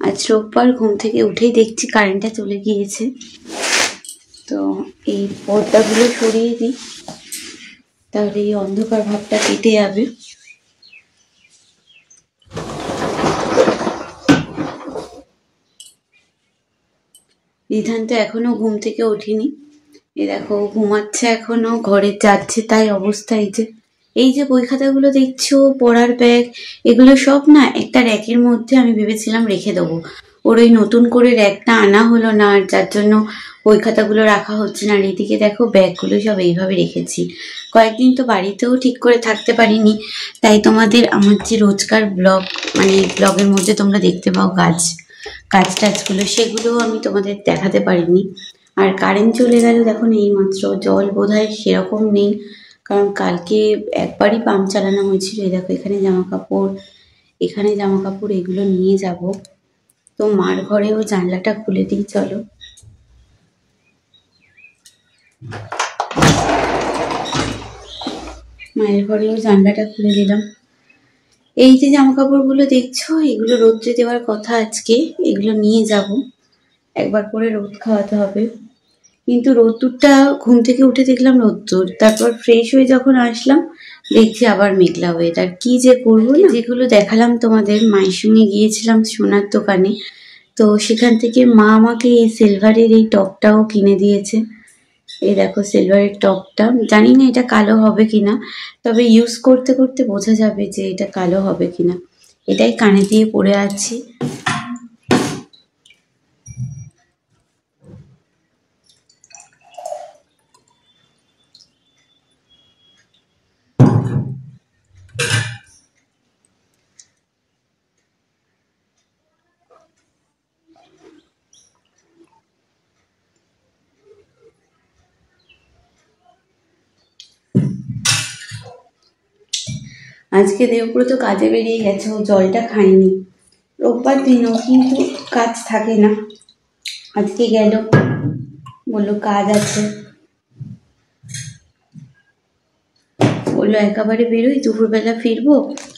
আজ রোববার ঘুম থেকে উঠেই দেখছি কারেন্টটা চলে গিয়েছে। তো এই পর্দাগুলো সরিয়ে দিই, তাহলে এই অন্ধকার ভাবটা কেটে যাবে। রিধান তো এখনো ঘুম থেকে ওঠেনি, এ দেখো ঘুমাচ্ছে এখনো, ঘরে যাচ্ছে তাই অবস্থা। এই যে বই খাতাগুলো দেখছো, পড়ার ব্যাগ, এগুলো সব না একটা র্যাকের মধ্যে আমি ভেবেছিলাম রেখে দেবো। ওর ওই নতুন করে র্যাকটা আনা হলো না, আর যার জন্য বই খাতাগুলো রাখা হচ্ছে না। আর এদিকে দেখো ব্যাগগুলো সব এইভাবে রেখেছি। কয়েকদিন তো বাড়িতেও ঠিক করে থাকতে পারিনি, তাই তোমাদের আমার যে রোজকার ব্লগ, মানে ব্লগের মধ্যে তোমরা দেখতে পাও কাজ টাজগুলো, সেগুলোও আমি তোমাদের দেখাতে পারিনি। আর কারেন্ট চলে গেল দেখো এই মাত্র। জল বোধহয় সেরকম নেই, কারণ কালকে একবারই পাম্প চালানো হয়েছিল। এই দেখো এখানে জামা কাপড়, এখানে জামা কাপড়, এগুলো নিয়ে যাব। তো মার ঘরেও জানলাটা খুলে দিই, চলো। মায়ের ঘরেও জানলাটা খুলে দিলাম। এই যে জামা কাপড়গুলো দেখছো, এগুলো রোদ্রে দেওয়ার কথা আজকে, এগুলো নিয়ে যাব। একবার করে রোদ খাওয়াতে হবে। কিন্তু রোদ্দুরটা ঘুম থেকে উঠে দেখলাম রোদ্দুর, তারপর ফ্রেশ হয়ে যখন আসলাম দেখছি আবার মেঘলা ওয়েদার। কি যে করবো না। যেগুলো দেখালাম তোমাদের, মায়ের সঙ্গে গিয়েছিলাম সোনার দোকানে, তো সেখান থেকে মা আমাকে এই সিলভারের এই টপটাও কিনে দিয়েছে। এই দেখো সিলভারের টপটা, জানি না এটা কালো হবে কিনা, তবে ইউজ করতে করতে বোঝা যাবে যে এটা কালো হবে কিনা। এটাই কানে দিয়ে পরে আছি। আজকে দেবব্রত কাজে বেরিয়ে গেছে, ও জলটা খায়নি। রোববার দিনও কিন্তু কাজ থাকে না, আজকে গেল, বললো কাজ আছে, বললো একেবারে বেরোই, দুপুরবেলা ফিরবো,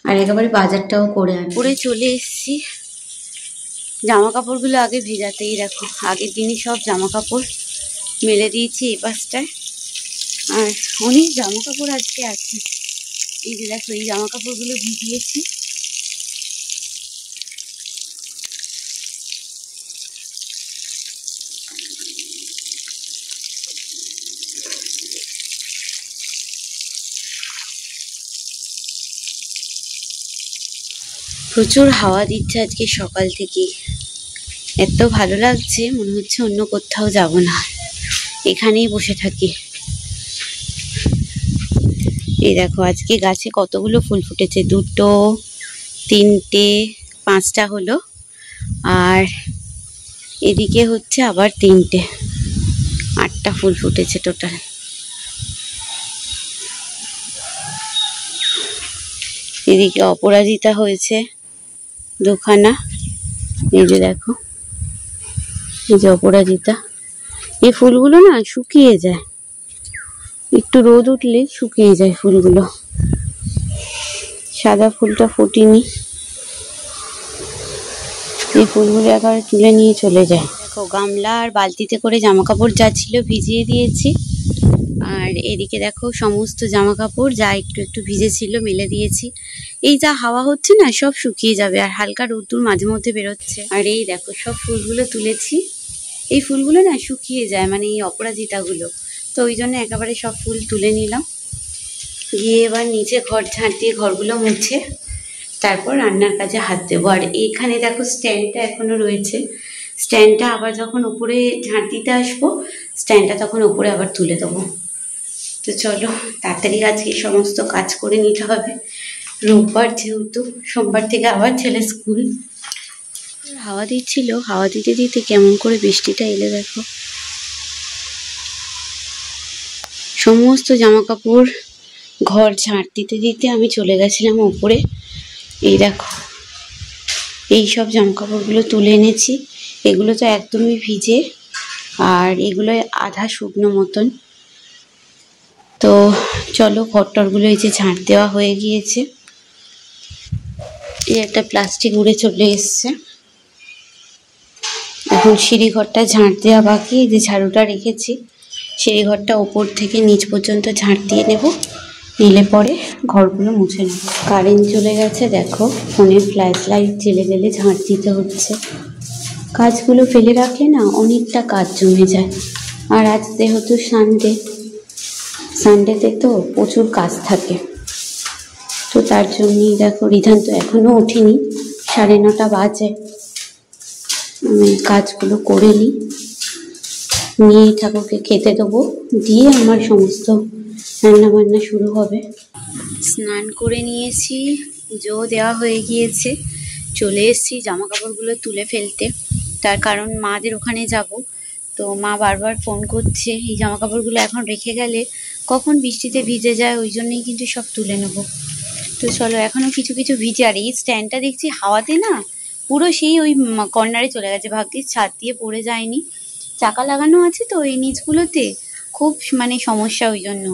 আর একেবারে বাজারটাও করে আনবো। করে চলে এসছি। জামা কাপড়গুলো আগে ভেজাতেই, দেখো আগের দিনই সব জামা কাপড় মেলে দিয়েছি এই পাশটায়। আর অনেক জামা কাপড় আজকে আছে। এই যে দেখো এই জামা কাপড়গুলো ভিজিয়েছি। প্রচুর হাওয়া দিচ্ছে আজকে সকাল থেকে, এত ভালো লাগছে, মনে হচ্ছে অন্য কোথাও যাব না, এখানেই বসে থাকি। এই দেখো আজকে গাছে কতগুলো ফুল ফুটেছে, 2, 3, 5টা হলো, আর এদিকে হচ্ছে আবার 3টে, 8টা ফুল ফুটেছে টোটাল। এদিকে অপরাজিতা হয়েছে 2খানা, এই যে দেখো, এই যে অপরাজিতা। এই ফুলগুলো না শুকিয়ে যায়, একটু রোদ উঠলে শুকিয়ে যায় ফুলগুলো। সাদা ফুলটা ফোটেনি, এই ফুলগুলো একেবারে তুলে নিয়ে চলে যায়। দেখো গামলা আর বালতিতে করে জামা কাপড় যা ছিল ভিজিয়ে দিয়েছি, আর এদিকে দেখো সমস্ত জামা কাপড় যা একটু একটু ভিজেছিল মেলে দিয়েছি। এই যা হাওয়া হচ্ছে না, সব শুকিয়ে যাবে, আর হালকা রোদ্দুর মাঝে মধ্যে বেরোচ্ছে। আর এই দেখো সব ফুলগুলো তুলেছি, এই ফুলগুলো না শুকিয়ে যায়, মানে এই অপরাজিতাগুলো, তো ওই জন্য একেবারে সব ফুল তুলে নিলাম। গিয়ে এবার নিচে ঘর ঝাঁট দিয়ে ঘরগুলো মুছে তারপর রান্নার কাজে হাত দেবো। আর এখানে দেখো স্ট্যান্ডটা এখনো রয়েছে, স্ট্যান্ডটা আবার যখন উপরে ঝাঁট দিতে আসবো, স্ট্যান্ডটা তখন উপরে আবার তুলে দেবো। তো চলো তাড়াতাড়ি আজকে সমস্ত কাজ করে নিতে হবে, রোববার যেহেতু, সোমবার থেকে আবার ছেলে স্কুল। হাওয়া দিচ্ছিল, হাওয়া দিতে দিতে কেমন করে বৃষ্টিটা এলে দেখো। সমস্ত জামা কাপড় ঘর ঝাঁট দিতে দিতে আমি চলে গেছিলাম উপরে। এই দেখো এই সব জামা কাপড়গুলো তুলে এনেছি, এগুলো তো একদমই ভিজে, আর এগুলো আধা শুকনো মতন। তো চলো ঘরটরগুলো এই যে ঝাঁট দেওয়া হয়ে গিয়েছে। এই একটা প্লাস্টিক উড়ে চলে এসছে, এখন সিঁড়িঘরটা ঝাঁট দেওয়া বাকি, যে ঝাড়ুটা রেখেছি সিঁড়িঘরটা ওপর থেকে নিচ পর্যন্ত ঝাঁট দিয়ে নেব, নিলে পরে ঘরগুলো মুছে নেব। কারেন্ট চলে গেছে, দেখো ফোনে ফ্ল্যাশ লাইট জ্বেলে গেলে ঝাঁট দিতে হচ্ছে। কাজগুলো ফেলে রাখলে না অনেকটা কাজ জমে যায়। আর আজ যেহেতু সানডেতে তো প্রচুর কাজ থাকে, তো তার জন্যই দেখো রিধান তো এখনও ওঠেনি, 9:30 বাজে। আমি কাজগুলো করে নিয়ে ঠাকুরকে খেতে দেবো, দিয়ে আমার সমস্ত রান্নাবান্না শুরু হবে। স্নান করে নিয়েছি, পুজো দেওয়া হয়ে গিয়েছে, চলে এসেছি জামা কাপড়গুলো তুলে ফেলতে। তার কারণ মাদের ওখানে যাব, তো মা বারবার ফোন করছে এই জামা কাপড়গুলো এখন রেখে গেলে কখন বৃষ্টিতে ভিজে যায়, ওই জন্যই কিন্তু সব তুলে নেব। তো চলো, এখনও কিছু কিছু ভিজে। আর এই স্ট্যান্ডটা দেখছি হাওয়াতে না পুরো সেই ওই কর্নারে চলে গেছে, ভাগ্যিস ছাদ দিয়ে পড়ে যায়নি। চাকা লাগানো আছে তো এই নিচগুলোতে, খুব মানে সমস্যা। ওই জন্য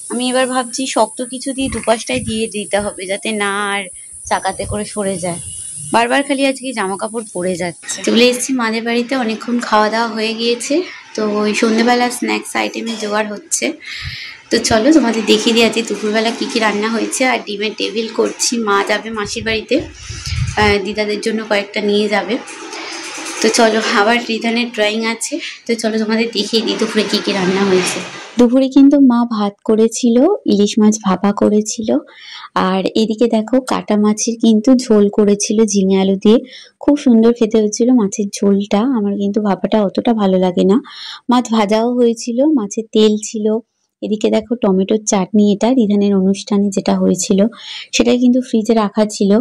আমি এবার ভাবছি শক্ত কিছু দিয়ে দুপাশটায় দিয়ে দিতে হবে, যাতে না আর চাকাতে করে সরে যায়। বারবার খালি আজকে জামা কাপড় পরে যাচ্ছে। চলে এসেছি মাদের বাড়িতে, অনেকক্ষণ খাওয়া দাওয়া হয়ে গিয়েছে, তো ওই সন্ধ্যেবেলা স্ন্যাক্স আইটেমের জোগাড় হচ্ছে। তো চলো তোমাদের দেখিয়ে দিই আজকে দুপুরবেলা কী কী রান্না হয়েছে। আর ডিমের টেবিল করছি, মা যাবে মাসির বাড়িতে, দিদাদের জন্য কয়েকটা নিয়ে যাবে। তো চলো, আবার রিধানের ড্রয়িং আছে, তো চলো তোমাদের দেখিয়ে দিই দুপুরে কী কী রান্না হয়েছে। দুপুরে কিন্তু মা ভাত করেছিল, ইলিশ মাছ ভাপা করেছিল, আর এদিকে দেখো কাটা মাছের কিন্তু ঝোল করেছিল ঝিঙে আলু দিয়ে। খুব সুন্দর খেতে হয়েছিল মাছের ঝোলটা, আমার কিন্তু ভাপাটা অতটা ভালো লাগে না। মাছ ভাজাও হয়েছিল, মাছের তেল ছিল। এদিকে দেখো টমেটোর চাটনি, এটা রিধানের অনুষ্ঠানে যেটা হয়েছিল সেটাই কিন্তু ফ্রিজে রাখা ছিল।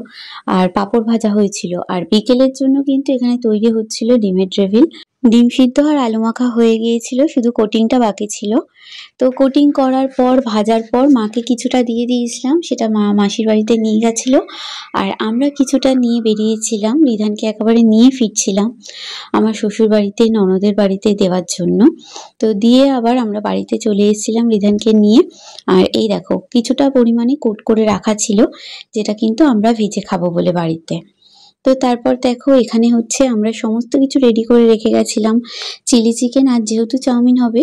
আর পাঁপড় ভাজা হয়েছিল। আর বিকেলের জন্য কিন্তু এখানে তৈরি হচ্ছিল ডিমের টেবিল। ডিম সিদ্ধ আর আলু মাখা হয়ে গিয়েছিল, শুধু কোটিংটা বাকি ছিল। তো কোটিং করার পর ভাজার পর মাকে কিছুটা দিয়ে দিয়েছিলাম, সেটা মা মাসির বাড়িতে নিয়ে গেছিলো। আর আমরা কিছুটা নিয়ে বেরিয়েছিলাম, রিধানকে একেবারে নিয়ে ফিরছিলাম আমার শ্বশুর বাড়িতে, ননদের বাড়িতে দেওয়ার জন্য। তো দিয়ে আবার আমরা বাড়িতে চলে এসেছিলাম রিধানকে নিয়ে। আর এই দেখো কিছুটা পরিমাণে কোট করে রাখা ছিল, যেটা কিন্তু আমরা ভেজে খাবো বলে বাড়িতে। তো তারপর দেখো এখানে হচ্ছে আমরা সমস্ত কিছু রেডি করে রেখে গেছিলাম। চিলি চিকেন আর যেহেতু চাউমিন হবে,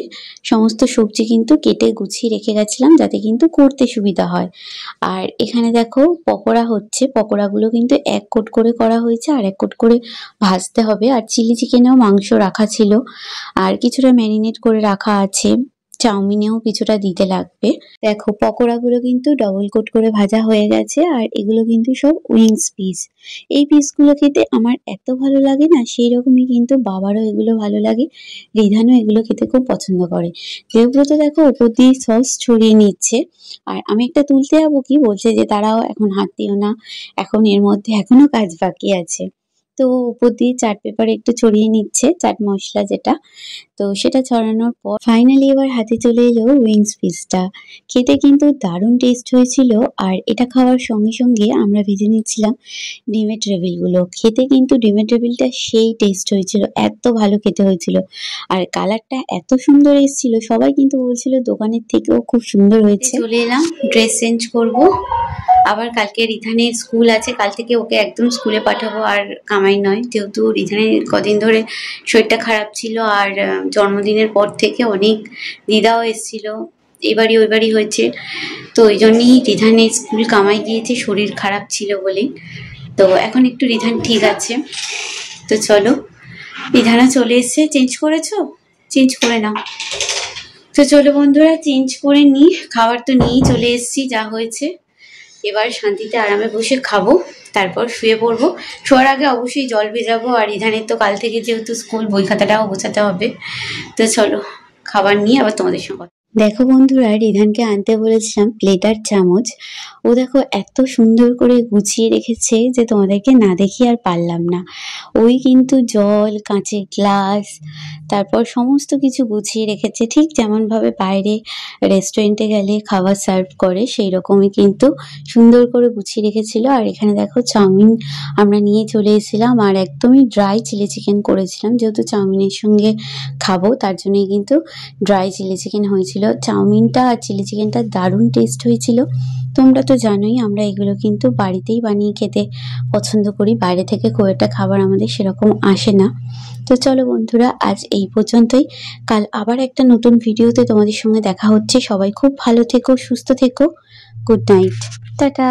সমস্ত সবজি কিন্তু কেটে গুছিয়ে রেখে গেছিলাম, যাতে কিন্তু করতে সুবিধা হয়। আর এখানে দেখো পকোড়া হচ্ছে, পকোড়াগুলো কিন্তু 1 কোট করে করা হয়েছে, আর 1 কোট করে ভাজতে হবে। আর চিলি চিকেনেও মাংস রাখা ছিল, আর কিছুটা ম্যারিনেট করে রাখা আছে, চাউমিনেও কিছুটা দিতে লাগবে। দেখো পকোড়াগুলো কিন্তু ডবল কোট করে ভাজা হয়ে গেছে, আর এগুলো কিন্তু সব উইংস পিস। এই পিসগুলো খেতে আমার এত ভালো লাগে না, সেই রকমই কিন্তু বাবারও এগুলো ভালো লাগে, রিধানও এগুলো খেতে খুব পছন্দ করে। দেবব্রত দেখো উপর দিয়ে সস ছড়িয়ে নিচ্ছে, আর আমি একটা তুলতে যাবো কি বলছে যে তারাও এখন হাত দিও না, এখন এর মধ্যে এখনো কাজ বাকি আছে। তো উপর দিয়ে চাট পেপার একটু ছড়িয়ে নিচ্ছে, চাট মশলা যেটা, তো সেটা ছড়ানোর পর ফাইনালি এবার হাতে চলে এলো উইংস পিসটা। খেতে কিন্তু দারুণ টেস্ট হয়েছিল। আর এটা খাওয়ার সঙ্গে সঙ্গে আমরা ভেজে নিচ্ছিলাম ডিমের টেবিলগুলো। খেতে কিন্তু ডিমের টেবিলটা সেই টেস্ট হয়েছিল, এত ভালো খেতে হয়েছিল। আর কালারটা এত সুন্দর এসেছিল, সবাই কিন্তু বলছিল দোকানের থেকেও খুব সুন্দর হয়েছে। চলে এলাম, ড্রেস চেঞ্জ করব। আবার কালকে রিধানের স্কুল আছে, কাল থেকে ওকে একদম স্কুলে পাঠাবো, আর কামাই নয়। যেহেতু রিধানের কদিন ধরে শরীরটা খারাপ ছিল, আর জন্মদিনের পর থেকে অনেক দিদাও এসেছিল, এবারই ওইবারই হয়েছে, তো ওই জন্যই রিধানের স্কুল কামাই গিয়েছে, শরীর খারাপ ছিল বলে। তো এখন একটু রিধান ঠিক আছে। তো চলো, রিধানা চলে এসছে। চেঞ্জ করেছো? চেঞ্জ করে নাও। তো চলো বন্ধুরা, চেঞ্জ করে নিই, খাবার তো নিয়েই চলে এসছি যা হয়েছে। এবার শান্তিতে আরামে বসে খাবো, তারপর শুয়ে পড়বো। শোয়ার আগে অবশ্যই জল ভেজাবো, আর রিধানের তো কাল থেকে যেহেতু স্কুল, বই খাতাটাও গোছাতে হবে। তো চলো খাবার নিয়ে আবার তোমাদের সঙ্গে। দেখো বন্ধুরা, রিধানকে আনতে বলেছিলাম প্লেট আর চামচ, ও দেখো এত সুন্দর করে গুছিয়ে রেখেছে যে তোমাদেরকে না দেখিয়ে আর পারলাম না। ওই কিন্তু জল, কাঁচের গ্লাস, তারপর সমস্ত কিছু গুছিয়ে রেখেছে, ঠিক যেমনভাবে বাইরে রেস্টুরেন্টে গেলে খাবার সার্ভ করে সেই রকমই কিন্তু সুন্দর করে গুছিয়ে রেখেছিল। আর এখানে দেখো চাউমিন আমরা নিয়ে চলে এসেছিলাম, আর একদমই ড্রাই চিলি চিকেন করেছিলাম, যেহেতু চাউমিনের সঙ্গে খাবো তার জন্যই কিন্তু ড্রাই চিলি চিকেন হয়েছিল। চাউমিনটা আর চিলি চিকেনটা দারুণ টেস্ট হয়েছিল। তোমরা তো জানোই আমরা এগুলো কিন্তু বাড়িতেই বানিয়ে খেতে পছন্দ করি, বাইরে থেকে খুব একটা খাবার আমাদের সেরকম আসে না। তো চলো বন্ধুরা, আজ এই পর্যন্তই। কাল আবার একটা নতুন ভিডিওতে তোমাদের সঙ্গে দেখা হচ্ছে। সবাই খুব ভালো থেকো, সুস্থ থেকো। Good night, tata.